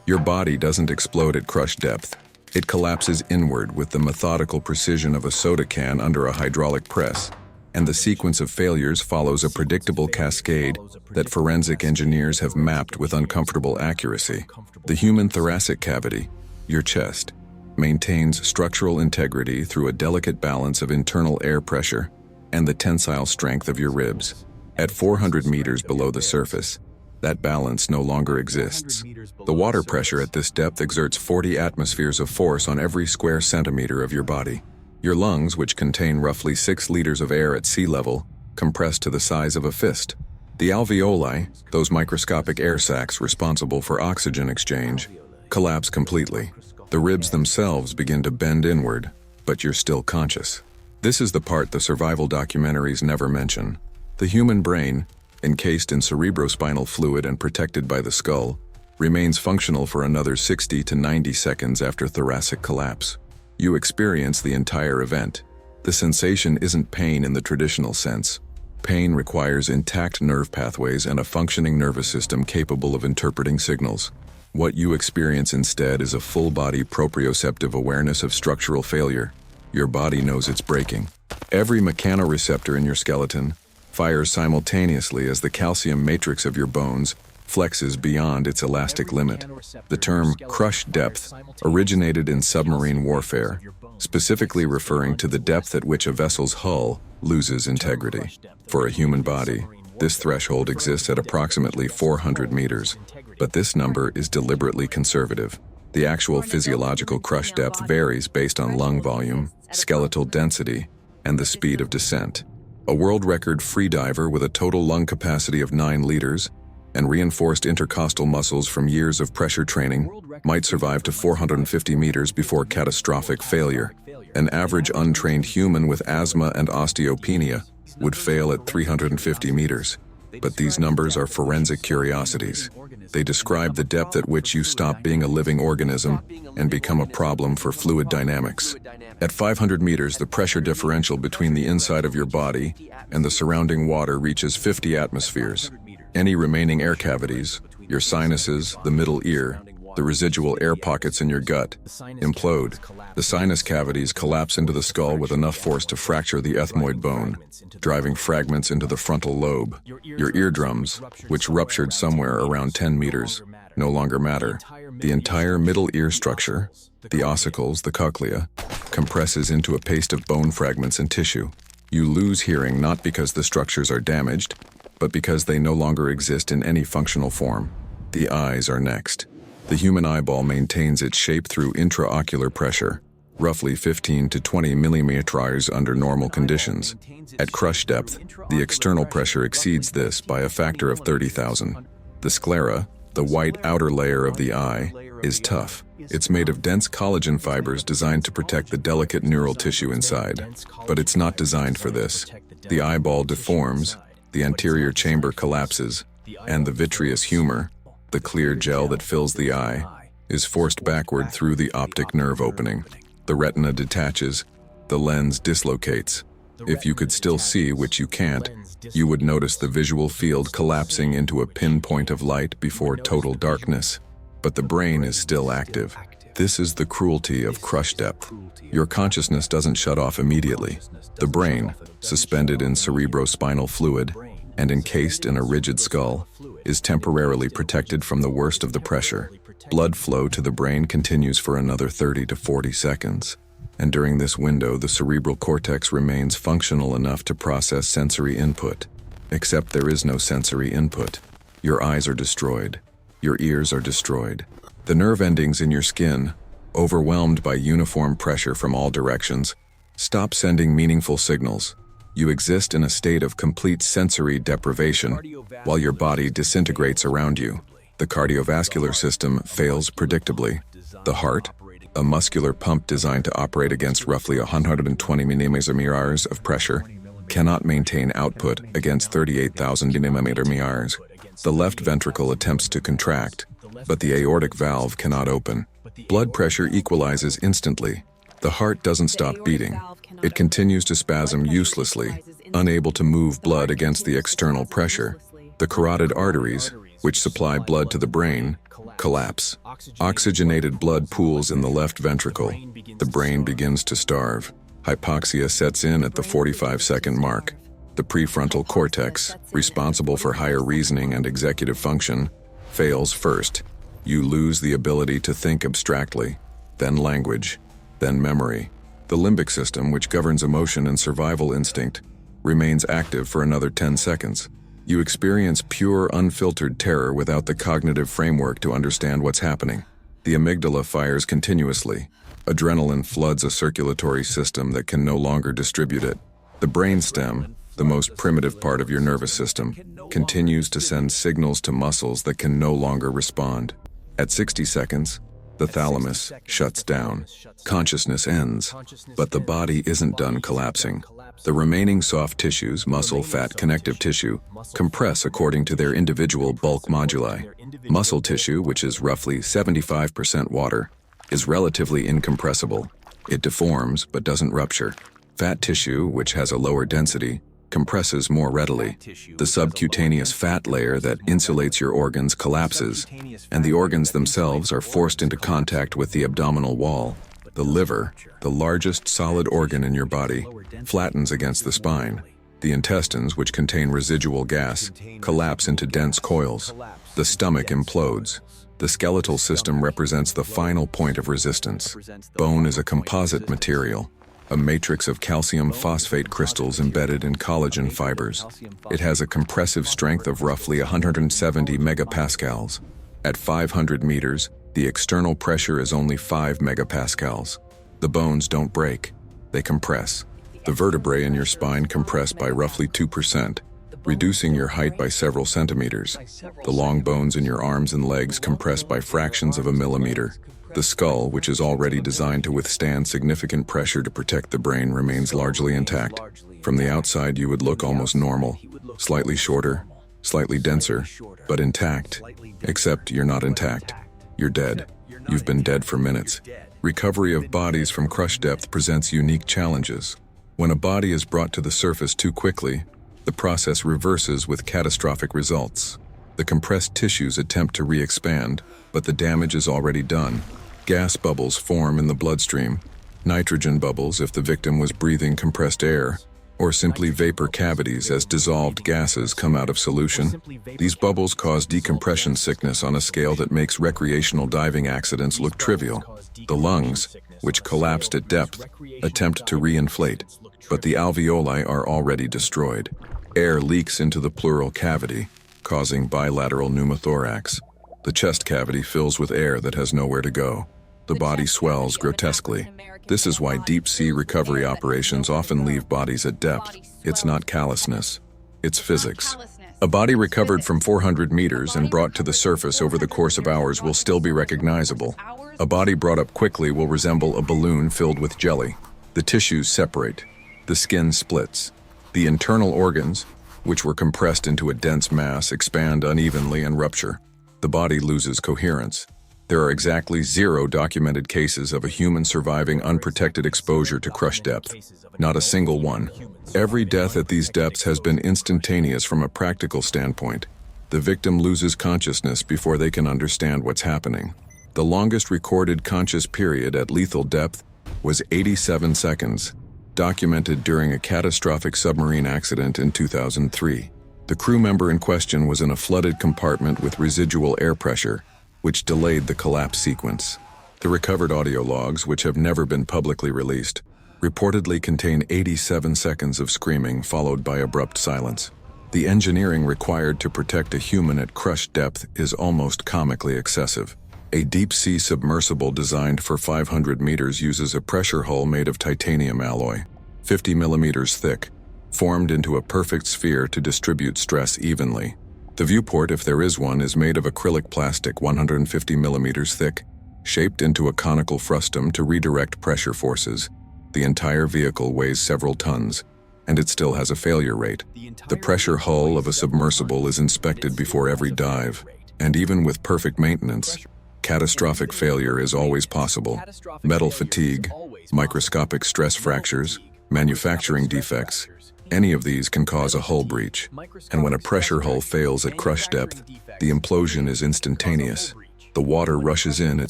Your body doesn't explode at crush depth. It collapses inward with the methodical precision of a soda can under a hydraulic press, and the sequence of failures follows a predictable cascade that forensic engineers have mapped with uncomfortable accuracy. The human thoracic cavity, your chest, maintains structural integrity through a delicate balance of internal air pressure and the tensile strength of your ribs. At 400 meters below the surface, that balance no longer exists. The water pressure at this depth exerts 40 atmospheres of force on every square centimeter of your body. Your lungs, which contain roughly 6 liters of air at sea level, compress to the size of a fist. The alveoli, those microscopic air sacs responsible for oxygen exchange, collapse completely. The ribs themselves begin to bend inward, but you're still conscious. This is the part the survival documentaries never mention. The human brain, encased in cerebrospinal fluid and protected by the skull, remains functional for another 60 to 90 seconds after thoracic collapse. You experience the entire event. The sensation isn't pain in the traditional sense. Pain requires intact nerve pathways and a functioning nervous system capable of interpreting signals. What you experience instead is a full-body proprioceptive awareness of structural failure. Your body knows it's breaking. Every mechanoreceptor in your skeleton fires simultaneously as the calcium matrix of your bones flexes beyond its elastic limit. The term crush depth originated in submarine warfare, specifically referring to the depth at which a vessel's hull loses integrity. For a human body, this threshold exists at approximately 400 meters, but this number is deliberately conservative. The actual physiological crush depth varies based on lung volume, skeletal density, and the speed of descent. A world record freediver with a total lung capacity of 9 liters and reinforced intercostal muscles from years of pressure training might survive to 450 meters before catastrophic failure. An average untrained human with asthma and osteopenia would fail at 350 meters. But these numbers are forensic curiosities. They describe the depth at which you stop being a living organism and become a problem for fluid dynamics. At 500 meters, the pressure differential between the inside of your body and the surrounding water reaches 50 atmospheres. Any remaining air cavities, your sinuses, the middle ear, the residual air pockets in your gut, implode. The sinus cavities collapse into the skull with enough force to fracture the ethmoid bone, driving fragments into the frontal lobe. Your eardrums, which ruptured somewhere around 10 meters, no longer matter. The entire middle ear structure, the ossicles, the cochlea, compresses into a paste of bone fragments and tissue. You lose hearing not because the structures are damaged, but because they no longer exist in any functional form. The eyes are next. The human eyeball maintains its shape through intraocular pressure, roughly 15 to 20 millimeters under normal conditions. At crush depth, the external pressure exceeds this by a factor of 30,000. The sclera, the white outer layer of the eye, is tough. It's made of dense collagen fibers designed to protect the delicate neural tissue inside. But it's not designed for this. The eyeball deforms, the anterior chamber collapses, and the vitreous humor, the clear gel that fills the eye, is forced backward through the optic nerve opening. The retina detaches, the lens dislocates. If you could still see, which you can't, you would notice the visual field collapsing into a pinpoint of light before total darkness. But the brain is still active. This is the cruelty of crush depth. Your consciousness doesn't shut off immediately. The brain, suspended in cerebrospinal fluid and encased in a rigid skull, is temporarily protected from the worst of the pressure. Blood flow to the brain continues for another 30 to 40 seconds. And during this window, the cerebral cortex remains functional enough to process sensory input. Except there is no sensory input. Your eyes are destroyed. Your ears are destroyed. The nerve endings in your skin, overwhelmed by uniform pressure from all directions, stop sending meaningful signals. You exist in a state of complete sensory deprivation while your body disintegrates around you. The cardiovascular system fails predictably. The heart, a muscular pump designed to operate against roughly 120 millimeters of pressure, cannot maintain output against 38,000 millimeters. The left ventricle attempts to contract, but the aortic valve cannot open. Blood pressure equalizes instantly. The heart doesn't stop beating. It continues to spasm uselessly, unable to move blood against the external pressure. The carotid arteries, which supply blood to the brain, Collapse. Oxygenated blood pools in the left ventricle. The brain begins to starve. Hypoxia sets in at the 45-second mark. The prefrontal cortex, responsible for higher reasoning and executive function, fails first. You lose the ability to think abstractly, then language, then memory. The limbic system, which governs emotion and survival instinct, remains active for another 10 seconds. You experience pure, unfiltered terror without the cognitive framework to understand what's happening. The amygdala fires continuously. Adrenaline floods a circulatory system that can no longer distribute it. The brainstem, the most primitive part of your nervous system, continues to send signals to muscles that can no longer respond. At 60 seconds, the thalamus shuts down. Consciousness ends, but the body isn't done collapsing. The remaining soft tissues, muscle, fat, connective tissue, compress according to their individual bulk moduli. Muscle tissue, which is roughly 75% water, is relatively incompressible. It deforms but doesn't rupture. Fat tissue, which has a lower density, compresses more readily. The subcutaneous fat layer that insulates your organs collapses, and the organs themselves are forced into contact with the abdominal wall. The liver, the largest solid organ in your body, flattens against the spine. The intestines, which contain residual gas, collapse into dense coils. The stomach implodes. The skeletal system represents the final point of resistance. Bone is a composite material, a matrix of calcium phosphate crystals embedded in collagen fibers. It has a compressive strength of roughly 170 megapascals. At 500 meters, the external pressure is only 5 megapascals. The bones don't break, they compress. The vertebrae in your spine compress by roughly 2%, reducing your height by several centimeters. The long bones in your arms and legs compress by fractions of a millimeter. The skull, which is already designed to withstand significant pressure to protect the brain, remains largely intact. From the outside, you would look almost normal, slightly shorter, slightly denser, but intact. Except you're not intact. You're dead. You've been dead for minutes. Recovery of bodies from crush depth presents unique challenges. When a body is brought to the surface too quickly, the process reverses with catastrophic results. The compressed tissues attempt to re-expand, but the damage is already done. Gas bubbles form in the bloodstream, nitrogen bubbles if the victim was breathing compressed air, or simply vapor cavities as dissolved gases come out of solution. These bubbles cause decompression sickness on a scale that makes recreational diving accidents look trivial. The lungs, which collapsed at depth, attempt to re-inflate, but the alveoli are already destroyed. Air leaks into the pleural cavity, causing bilateral pneumothorax. The chest cavity fills with air that has nowhere to go. The body swells grotesquely. This is why deep-sea recovery operations often leave bodies at depth. It's not callousness. It's physics. A body recovered from 400 meters and brought to the surface over the course of hours will still be recognizable. A body brought up quickly will resemble a balloon filled with jelly. The tissues separate. The skin splits. The internal organs, which were compressed into a dense mass, expand unevenly and rupture. The body loses coherence. There are exactly 0 documented cases of a human surviving unprotected exposure to crush depth. Not a single one. Every death at these depths has been instantaneous from a practical standpoint. The victim loses consciousness before they can understand what's happening. The longest recorded conscious period at lethal depth was 87 seconds, documented during a catastrophic submarine accident in 2003. The crew member in question was in a flooded compartment with residual air pressure, which delayed the collapse sequence. The recovered audio logs, which have never been publicly released, reportedly contain 87 seconds of screaming followed by abrupt silence. The engineering required to protect a human at crush depth is almost comically excessive. A deep-sea submersible designed for 500 meters uses a pressure hull made of titanium alloy, 50 millimeters thick, formed into a perfect sphere to distribute stress evenly. The viewport, if there is one, is made of acrylic plastic 150 millimeters thick, shaped into a conical frustum to redirect pressure forces. The entire vehicle weighs several tons, and it still has a failure rate. The pressure hull of a submersible is inspected before every dive, and even with perfect maintenance, catastrophic failure is always possible. Metal fatigue, microscopic stress fractures, manufacturing defects, any of these can cause a hull breach. And when a pressure hull fails at crush depth, the implosion is instantaneous. The water rushes in at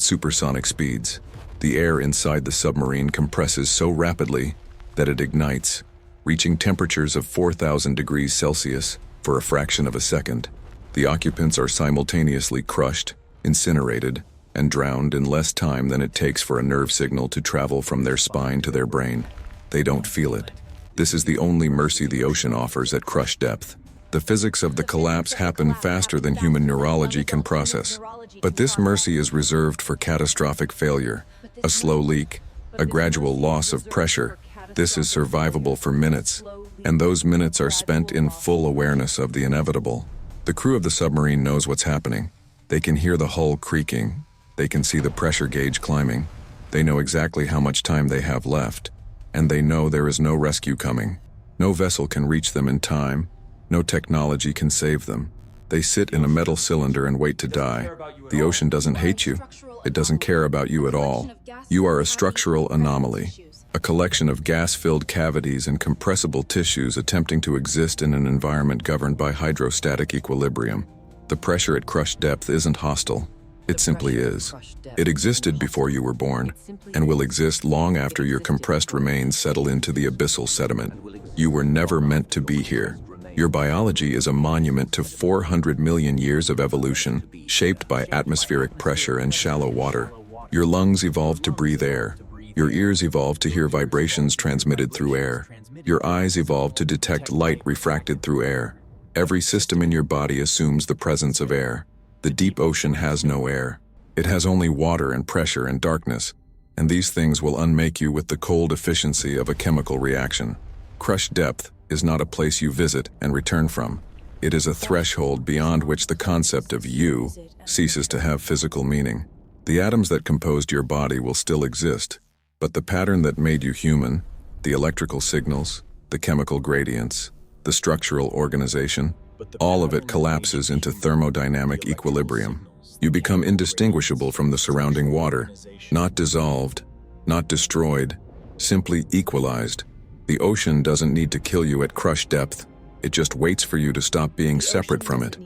supersonic speeds. The air inside the submarine compresses so rapidly that it ignites, reaching temperatures of 4,000 degrees Celsius for a fraction of a second. The occupants are simultaneously crushed, incinerated, and drowned in less time than it takes for a nerve signal to travel from their spine to their brain. They don't feel it. This is the only mercy the ocean offers at crush depth. The physics of the collapse happen faster than human neurology can process. But this mercy is reserved for catastrophic failure, a slow leak, a gradual loss of pressure. This is survivable for minutes, and those minutes are spent in full awareness of the inevitable. The crew of the submarine knows what's happening. They can hear the hull creaking. They can see the pressure gauge climbing. They know exactly how much time they have left, and they know there is no rescue coming. No vessel can reach them in time. No technology can save them. They sit in a metal cylinder and wait to die. The ocean doesn't hate you. It doesn't care about you at all. You are a structural anomaly, a collection of gas-filled cavities and compressible tissues attempting to exist in an environment governed by hydrostatic equilibrium. The pressure at crush depth isn't hostile. It simply is. It existed before you were born, and will exist long after your compressed remains settle into the abyssal sediment. You were never meant to be here. Your biology is a monument to 400 million years of evolution, shaped by atmospheric pressure and shallow water. Your lungs evolved to breathe air. Your ears evolved to hear vibrations transmitted through air. Your eyes evolved to detect light refracted through air. Every system in your body assumes the presence of air. The deep ocean has no air. It has only water and pressure and darkness, and these things will unmake you with the cold efficiency of a chemical reaction. Crush depth is not a place you visit and return from. It is a threshold beyond which the concept of you ceases to have physical meaning. The atoms that composed your body will still exist, but the pattern that made you human, the electrical signals, the chemical gradients, the structural organization, all of it collapses into thermodynamic equilibrium. You become indistinguishable from the surrounding water, not dissolved, not destroyed, simply equalized. The ocean doesn't need to kill you at crush depth. It just waits for you to stop being separate from it.